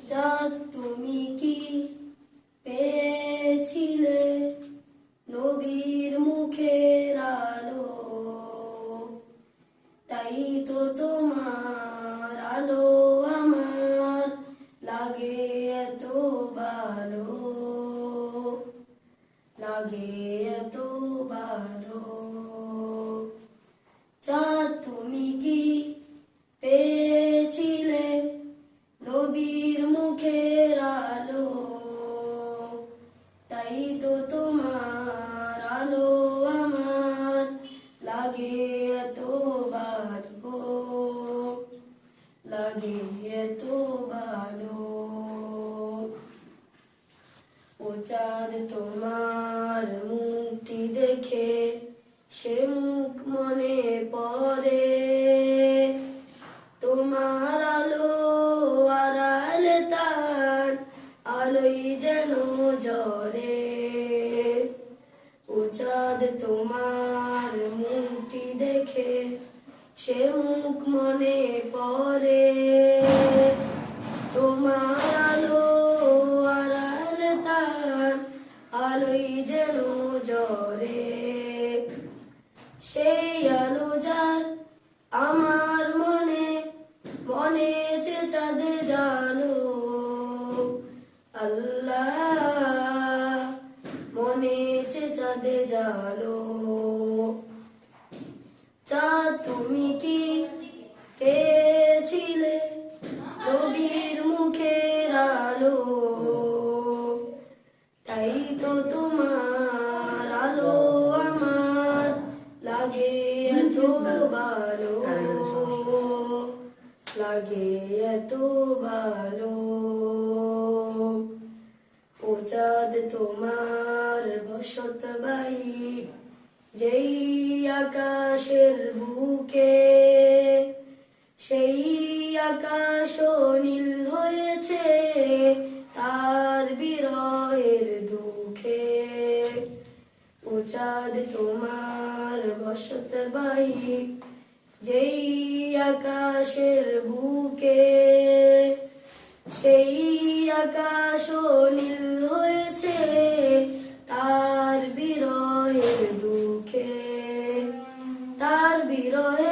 চাঁদ তুমি কি পেয়েছিলে নবীর মুখের আলো, তাই তো তোমার আলো আমার লাগে এত ভালো, লাগে এত ভালো। চাঁদ তুমি কি পেয়েছিলে নবীর মুখের আলো, তাই তো তোমার আলো আমার লাগে এত ভালো, লাগে এত ভালো। ও চাঁদ তোমার মুখটি দেখে সে মুখ মনে পড়ে, তোমার আলো আড়ালে তার আলোই যেন জ্বলে। ও চাঁদ তোমার মুখটি দেখে সে মুখ মনে পড়ে, তোমার আলো আড়ালে তার আলোই যেন জ্বলে। সেই আলো যার আমার মনে মনে যে চাঁদে জানো, আল্লাহ মনে যে চাঁদে জানো। চাঁদ তুমি কি পেয়েছিলে নবীর মুখের আলো, তাই তো তোমার আলো আমার লাগে এত ভালো, লাগে এত ভালো। ও চাঁদ তোমার বসত বাড়ি যেই আকাশের বুকে, সেই আকাশ নীল হয়েছে তার বিরহের দুঃখে। ও চাঁদ তোমার বসত বাড়ি যেই আকাশের বুকে, সেই আকাশ নীল হয়েছে তার বিরহের দুঃখে, তার বিরহে